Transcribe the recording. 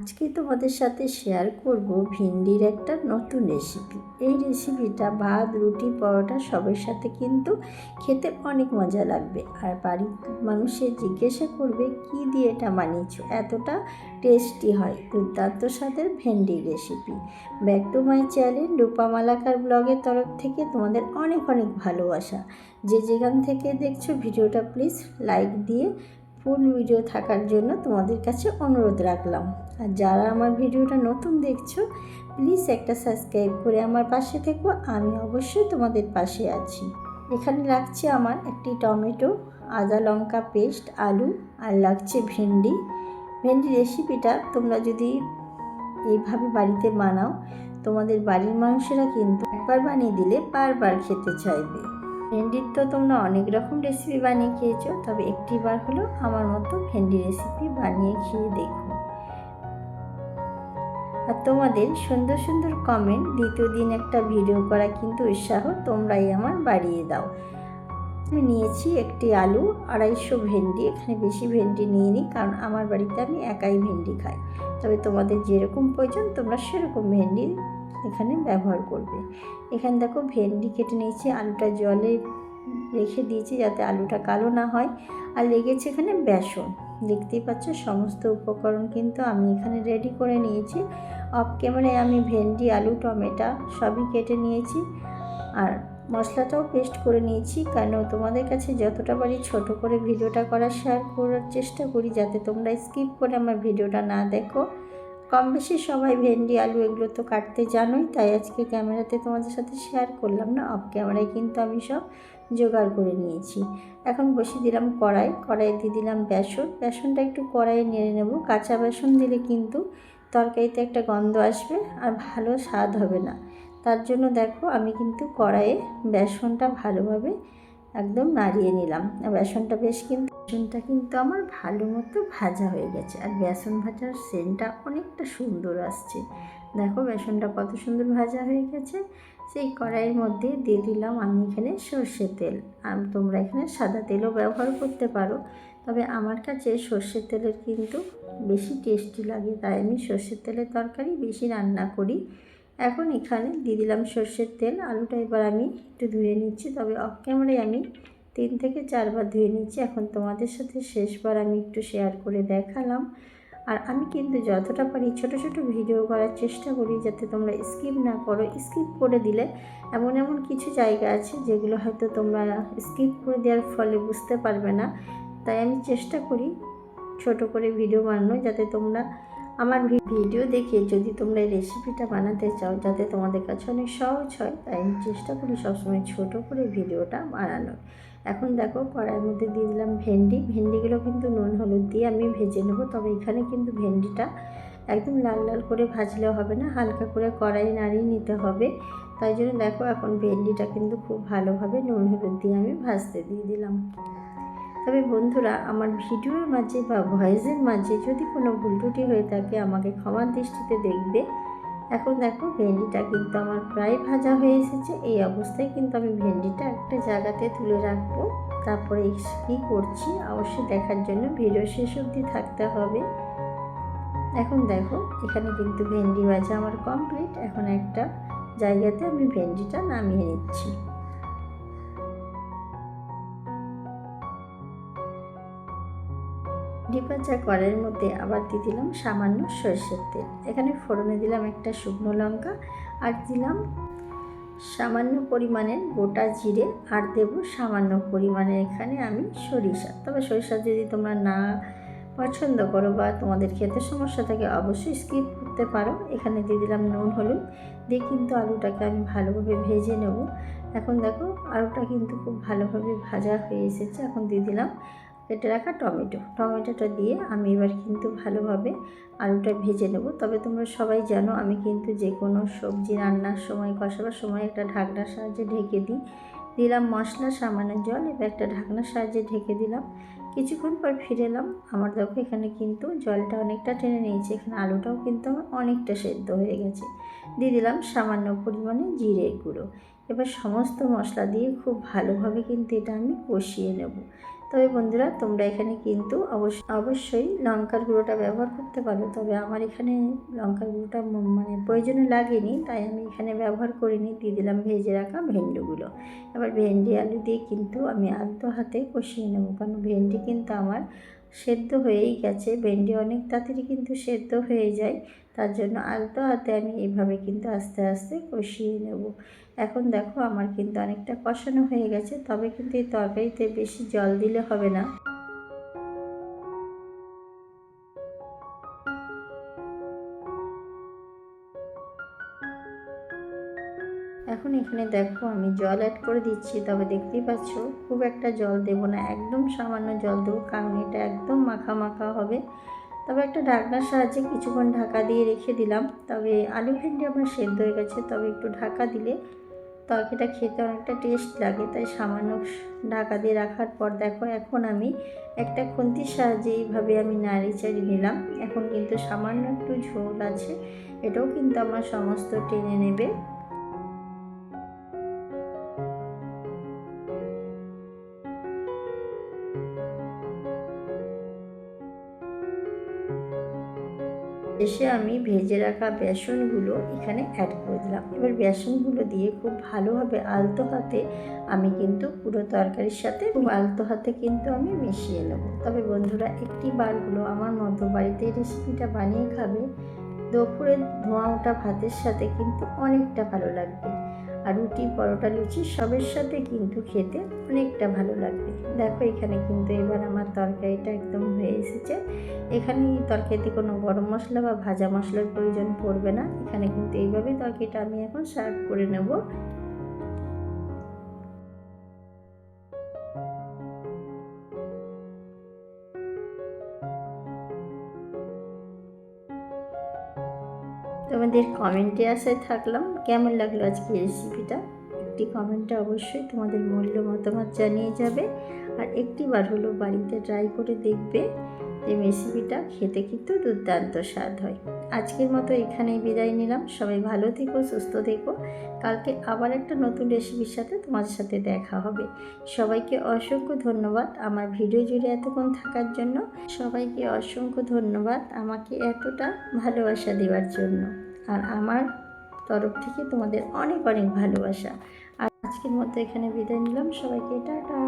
আজকে তোমাদের সাথে শেয়ার করব ভিন্ডির একটা নতুন রেসিপি। এই রেসিপিটা ভাত, রুটি, পরোটা সবের সাথে কিন্তু খেতে অনেক মজা লাগবে। আর বাড়ির মানুষের জিজ্ঞাসা করবে কি দিয়ে এটা বানিয়েছো, এতটা টেস্টি হয়। দুর্দান্ত স্বাদের ভেন্ডির recipe. Back to my channel Rupa Malakar ব্লগের তরফ থেকে তোমাদের অনেক অনেক ভালোবাসা। যে যেখান থেকে দেখছো ভিডিওটা প্লিজ লাইক দিয়ে ফুল ভিডিও থাকার জন্য তোমাদের কাছে অনুরোধ রাখলাম। আর যারা আমার ভিডিওটা নতুন দেখছো প্লিজ একটা সাবস্ক্রাইব করে আমার পাশে থেকো, আমি অবশ্যই তোমাদের পাশে আছি। এখানে লাগছে আমার একটি টমেটো, আদা লঙ্কা পেস্ট, আলু, আর লাগছে ভেন্ডি। ভেন্ডি রেসিপিটা তোমরা যদি এইভাবে বাড়িতে বানাও তোমাদের বাড়ির মানুষেরা কিন্তু একবার বানিয়ে দিলে বারবার খেতে চাইবে। ভেন্ডির তো তোমরা অনেক রকম রেসিপি বানিয়ে খেয়েছো, তবে একটিবার হলো আমার মতো ভেন্ডি রেসিপি বানিয়ে খেয়ে দেখো। আর তোমাদের সুন্দর সুন্দর কমেন্ট দ্বিতীয় দিন একটা ভিডিও করা কিন্তু উৎসাহ তোমরাই আমার বাড়িয়ে দাও। আমি নিয়েছি একটি আলু, 250 ভেন্ডি। এখানে বেশি ভেন্ডি নিয়ে নিই কারণ আমার বাড়িতে আমি একাই ভেন্ডি খাই। তবে তোমাদের যেরকম প্রয়োজন তোমরা সেরকম ভেন্ডি এখানে ব্যবহার করবে। এখানে দেখো ভেন্ডি কেটে নিয়েছি, আলুটা জলে রেখে দিয়েছি যাতে আলুটা কালো না হয়। আর লেগেছে এখানে বেসন। দেখতেই পাচ্ছ সমস্ত উপকরণ কিন্তু আমি এখানে রেডি করে নিয়েছি। অফ ক্যামেরায় আমি ভেন্ডি, আলু, টমেটো সবই কেটে নিয়েছি। আর মশলাটাও পেস্ট করে নিয়েছি, কেন তোমাদের কাছে যতটা পারি ছোট করে ভিডিওটা শেয়ার করার চেষ্টা করি যাতে তোমরা স্কিপ করে আমার ভিডিওটা না দেখো। কম বেশি সবাই ভেন্ডি, আলু এগুলো তো কাটতে জানোই, তাই আজকে ক্যামেরাতে তোমাদের সাথে শেয়ার করলাম না। অফ ক্যামেরায় কিন্তু আমি সব জোগাড় করে নিয়েছি। এখন বসিয়ে দিলাম কড়াই দিয়ে দিলাম বেসনটা একটু কড়াইয়ে নেড়ে নেব। কাঁচা বেসন দিলে কিন্তু তরকারিতে একটা গন্ধ আসবে আর ভালো স্বাদ হবে না। তার জন্য দেখো আমি কিন্তু কড়াইয়ে বেসনটা ভালোভাবে একদম নাড়িয়ে নিলাম। বেসনটা কিন্তু আমার ভালো মতো ভাজা হয়ে গেছে। আর বেসন ভাজার সেন্টটা অনেকটা সুন্দর আসছে। দেখো বেসনটা কত সুন্দর ভাজা হয়ে গেছে। সেই কড়াইয়ের মধ্যে দিয়ে দিলাম আমি এখানে সর্ষের তেল। আর তোমরা এখানে সাদা তেলও ব্যবহার করতে পারো, তবে আমার কাছে সর্ষের তেলের কিন্তু বেশি টেস্টি লাগে, তাই আমি সর্ষের তেলের তরকারি বেশি রান্না করি। এখন এখানে দিয়ে দিলাম সর্ষের তেল। আলুটা এবার আমি একটু ধুয়ে নিচ্ছি, তবে অফ ক্যামেরায় আমি 3 থেকে 4 বার ধুয়ে নিচ্ছি। এখন তোমাদের সাথে শেষবার আমি একটু শেয়ার করে দেখালাম। আর আমি কিন্তু যতটা পারি ছোট ছোট ভিডিও করার চেষ্টা করি যাতে তোমরা স্কিপ না করো। স্কিপ করে দিলে এমন এমন কিছু জায়গা আছে যেগুলো হয়তো তোমরা স্কিপ করে দেওয়ার ফলে বুঝতে পারবে না, তাই আমি চেষ্টা করি ছোট করে ভিডিও বানানো যাতে তোমরা আমার ভিডিও দেখে যদি তোমরা এই রেসিপিটা বানাতে চাও যাতে তোমাদের কাছে অনেক সহজ হয়, তাই আমি চেষ্টা করি সবসময় ছোট করে ভিডিওটা বানানোর। এখন দেখো কড়াইয়ের মধ্যে দিয়ে দিলাম ভেন্ডিগুলো কিন্তু নুন হলুদ দিয়ে আমি ভেজে নেব। তবে এখানে কিন্তু ভেন্ডিটা একদম লাল লাল করে ভাজলেও হবে না, হালকা করে কড়াই নাড়িয়ে নিতে হবে। তাই জন্য দেখো এখন ভেন্ডিটা কিন্তু খুব ভালোভাবে নুন হলুদ দিয়ে আমি ভাজতে দিয়ে দিলাম। তবে বন্ধুরা আমার ভিডিওর মাঝে বা ভয়েসের মাঝে যদি কোনো ভুল ত্রুটি হয়ে থাকে আমাকে ক্ষমার দৃষ্টিতে দেখবে। এখন দেখো ভেন্ডিটা কিন্তু আমার প্রায় ভাজা হয়ে এসেছে। এই অবস্থায় কিন্তু আমি ভেন্ডিটা একটা জায়গাতে তুলে রাখবো। তারপরে কী করছি অবশ্যই দেখার জন্য ভিডিও শেষ অবধি থাকতে হবে। এখন দেখো এখানে কিন্তু ভেন্ডি ভাজা আমার কমপ্লিট। এখন একটা জায়গাতে আমি ভেন্ডিটা নামিয়ে নিচ্ছি। ভেন্ডি ভাজা কড়াইয়ের মধ্যে আবার দিয়ে দিলাম সামান্য সরষের তেল। এখানে ফোড়নে দিলাম একটা শুকনো লঙ্কা, আর দিলাম সামান্য পরিমাণের গোটা জিরে, আর দেব সামান্য পরিমাণের এখানে আমি সরিষা। তবে সরিষা যদি তোমরা না পছন্দ করো বা তোমাদের খেতে সমস্যা থাকে অবশ্যই স্কিপ করতে পারো। এখানে দিয়ে দিলাম নুন হলুদ দিয়ে কিন্তু আলুটাকে আমি ভালোভাবে ভেজে নেব। এখন দেখো আলুটা কিন্তু খুব ভালোভাবে ভাজা হয়ে এসেছে। এখন দিয়ে দিলাম কেটে রাখা টমেটোটা দিয়ে আমি এবার কিন্তু ভালোভাবে আলুটা ভেজে নেব। তবে তোমরা সবাই জানো আমি কিন্তু যে কোনো সবজি রান্নার সময় কষাবার সময় একটা ঢাকনার সাহায্যে ঢেকে দিলাম মশলা, সামান্য জল, এবার একটা ঢাকনার সাহায্যে ঢেকে দিলাম। কিছুক্ষণ পর ফিরে এলাম। আমার দেখো এখানে কিন্তু জলটা অনেকটা টেনে নিয়েছে, এখানে আলুটাও কিন্তু আমার অনেকটা সেদ্ধ হয়ে গেছে। দিয়ে দিলাম সামান্য পরিমাণে জিরের গুঁড়ো। এবার সমস্ত মশলা দিয়ে খুব ভালোভাবে কিন্তু এটা আমি কষিয়ে নেব। তবে বন্ধুরা তোমরা এখানে কিন্তু অবশ্যই লঙ্কার গুঁড়োটা ব্যবহার করতে পারো, তবে আমার এখানে লঙ্কার গুঁড়োটা মানে প্রয়োজনে লাগেনি, তাই আমি এখানে ব্যবহার করিনি। দিয়ে দিলাম ভেজে রাখা ভেন্ডিগুলো। এবার ভেন্ডি আলু দিয়ে কিন্তু আমি আলতো হাতে কষিয়ে নেবো, কারণ ভেন্ডি কিন্তু আমার সেদ্ধ হয়েই গেছে। ভেন্ডি অনেক তাড়াতাড়ি কিন্তু সেদ্ধ হয়ে যায়, তার জন্য আলতো হাতে আমি এইভাবে কিন্তু আস্তে আস্তে কষিয়ে নেব। এখন দেখো আমার কিন্তু অনেকটা কষানো হয়ে গেছে, তবে কিন্তু এই তরকারিতে বেশি জল দিলে হবে না। এখন এখানে দেখো আমি জল অ্যাড করে দিচ্ছি, তবে দেখতেই পাচ্ছ খুব একটা জল দেবো না, একদম সামান্য জল দেবো, কারণ এটা একদম মাখা মাখা হবে। তবে একটা ঢাকনার সাহায্যে কিছুক্ষণ ঢাকা দিয়ে রেখে দিলাম। তবে আলু ভেন্ডি আমার সেদ্ধ হয়ে গেছে, তবে একটু ঢাকা দিলে তরকারিটা খেতে অনেকটা টেস্ট লাগে, তাই সামান্য ঢাকা দিয়ে রাখার পর দেখো এখন আমি একটা খুন্তির সাহায্যে এইভাবে আমি নাড়ি চাড়িয়ে নিলাম। এখন কিন্তু সামান্য একটু ঝোল আছে, এটাও কিন্তু আমার সমস্ত টেনে নেবে। শেষে আমি ভেজে রাখা বেসনগুলো এখানে অ্যাড করে দিলাম। এবার বেসনগুলো দিয়ে খুব ভালোভাবে আলতো হাতে আমি কিন্তু পুরো তরকারির সাথে খুব আলতো হাতে কিন্তু আমি মিশিয়ে নেব। তবে বন্ধুরা একটি বার হলো আমার মতো বাড়িতে রেসিপিটা বানিয়ে খাবে, দুপুরের ধোঁয়া ওঠা ভাতের সাথে কিন্তু অনেকটা ভালো লাগবে, আর রুটি পরোটা লুচি সবের সাথে কিন্তু খেতে অনেকটা ভালো লাগবে। দেখো এখানে কিন্তু এবার আমার তরকারিটা একদম হয়ে এসেছে। এখানে তরকারিতে কোনো গরম মশলা বা ভাজা মশলার প্রয়োজন পড়বে না। এখানে কিন্তু এইভাবেই তরকারিটা আমি এখন সার্ভ করে নেব। তোমাদের কমেন্টে আশায় থাকলাম কেমন লাগলো আজকে রেসিপিটা। একটি কমেন্টে অবশ্যই তোমাদের মূল্য মতামত জানিয়ে যাবে, আর একটিবার হলো বাড়িতে ট্রাই করে দেখবে। এই রেসিপিটা খেতে কিন্তু দুর্দান্ত স্বাদ হয়। আজকের মতো এখানেই বিদায় নিলাম। সবাই ভালো থেকো, সুস্থ থেকো। কালকে আবার একটা নতুন রেসিপির সাথে তোমাদের সাথে দেখা হবে। সবাইকে অসংখ্য ধন্যবাদ আমার ভিডিও জুড়ে এতক্ষণ থাকার জন্য। সবাইকে অসংখ্য ধন্যবাদ আমাকে এতটা ভালোবাসা দেওয়ার জন্য, আর আমার তরফ থেকে তোমাদের অনেক অনেক ভালোবাসা। আর আজকের মতো এখানে বিদায় নিলাম। সবাইকে টাটা।